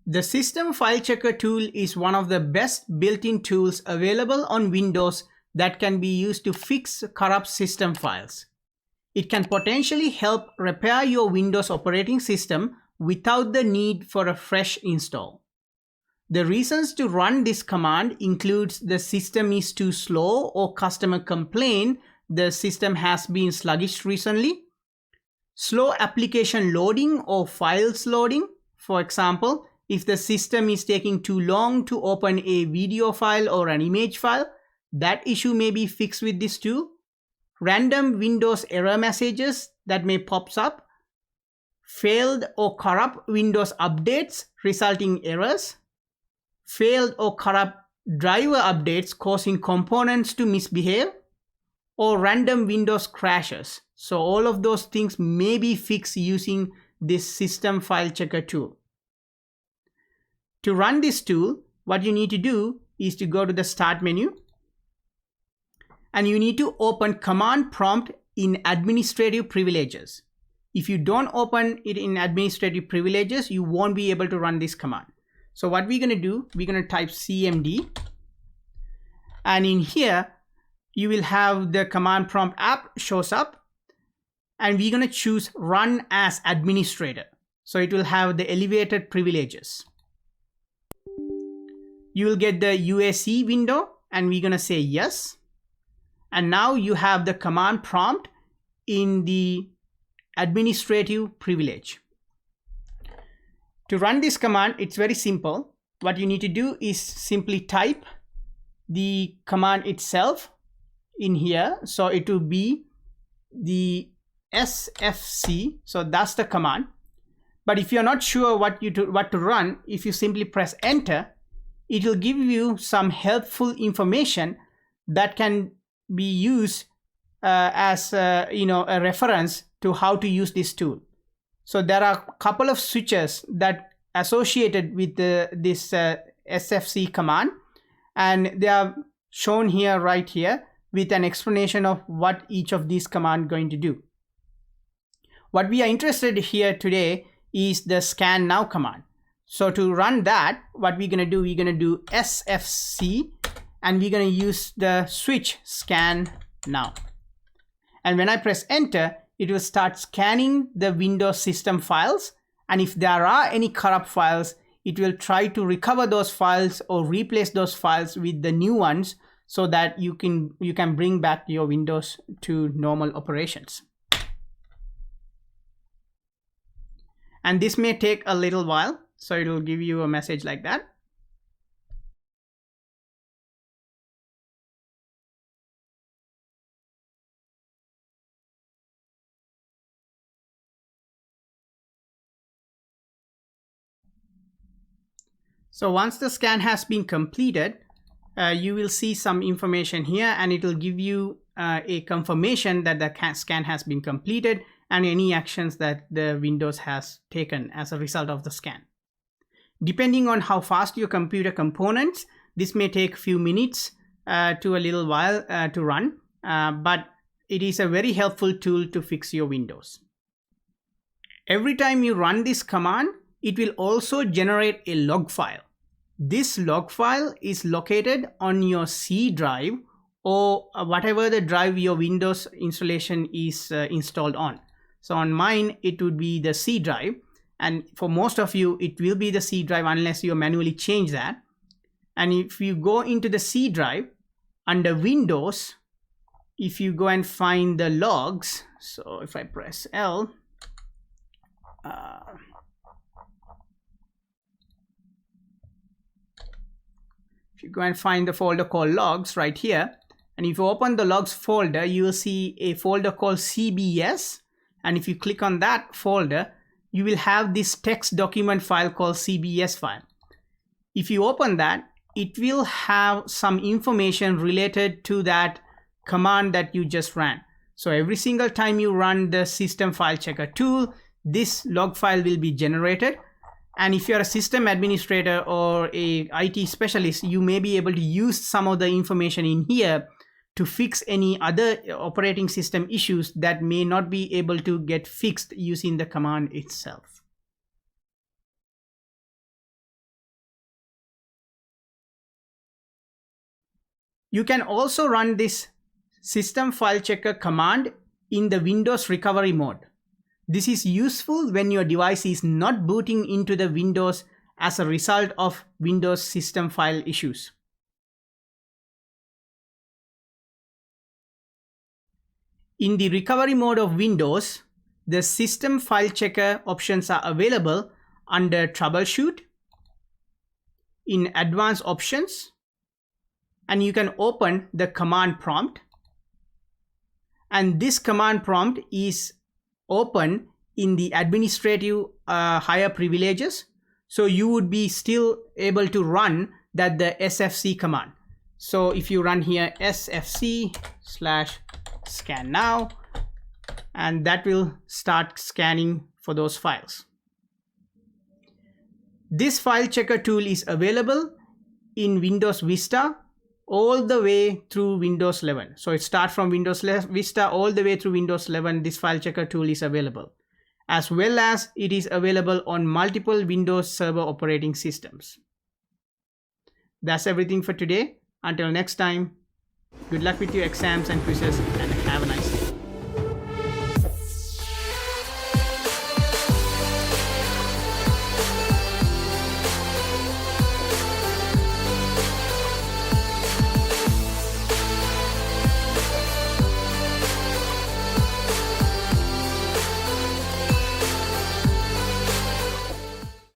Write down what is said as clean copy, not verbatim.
The System File Checker tool is one of the best built-in tools available on Windows that can be used to fix corrupt system files. It can potentially help repair your Windows operating system without the need for a fresh install. The reasons to run this command includes the system is too slow or customer complain the system has been sluggish recently, slow application loading or files loading. For example, if the system is taking too long to open a video file or an image file, that issue may be fixed with this tool. Random Windows error messages that may pop up, failed or corrupt Windows updates resulting errors, failed or corrupt driver updates causing components to misbehave, or random Windows crashes. So all of those things may be fixed using this System File Checker tool. To run this tool, what you need to do is to go to the Start menu, and you need to open Command Prompt in Administrative Privileges. If you don't open it in Administrative Privileges, you won't be able to run this command. So what we're going to do, we're going to type CMD, and in here you will have the Command Prompt app shows up, and we're going to choose Run as Administrator. So it will have the elevated privileges. You will get the UAC window, and we're going to say yes. And now you have the command prompt in the administrative privilege. To run this command, it's very simple. What you need to do is simply type the command itself in here. So it will be the sfc. So that's the command. But if you're not sure what to run, if you simply press enter, it will give you some helpful information that can be used as a reference to how to use this tool. So there are a couple of switches that associated with this sfc command, and they are shown here right here with an explanation of what each of these commands going to do. What we are interested here today is the scannow command. So to run that, what we're going to do, sfc, and we're going to use the switch scan now. And when I press enter, it will start scanning the Windows system files. And if there are any corrupt files, it will try to recover those files or replace those files with the new ones so that you can bring back your Windows to normal operations. And this may take a little while. So it will give you a message like that. So once the scan has been completed, you will see some information here, and it will give you a confirmation that the scan has been completed and any actions that the Windows has taken as a result of the scan. Depending on how fast your computer components, this may take a few minutes to a little while to run, but it is a very helpful tool to fix your Windows. Every time you run this command, it will also generate a log file. This log file is located on your C drive or whatever the drive your Windows installation is installed on. So on mine, it would be the C drive. And for most of you, it will be the C drive unless you manually change that. And if you go into the C drive under Windows, if you go and find the logs, so if I press L, if you go and find the folder called logs right here, and if you open the logs folder, you will see a folder called CBS. And if you click on that folder, you will have this text document file called CBS file. If you open that, it will have some information related to that command that you just ran. So every single time you run the System File Checker tool, this log file will be generated. And if you're a system administrator or a IT specialist, you may be able to use some of the information in here to fix any other operating system issues that may not be able to get fixed using the command itself. You can also run this system file checker command in the Windows recovery mode. This is useful when your device is not booting into the Windows as a result of Windows system file issues. In the recovery mode of Windows, the system file checker options are available under Troubleshoot, in Advanced Options, and you can open the command prompt. And this command prompt is open in the administrative higher privileges. So you would be still able to run the sfc command. So if you run here sfc/scannow, and that will start scanning for those files. This file checker tool is available in Windows Vista all the way through Windows 11. So it starts from Windows Vista all the way through Windows 11. This file checker tool is available, as well as it is available on multiple Windows Server operating systems. That's everything for today. Until next time, good luck with your exams and quizzes, and have a nice day.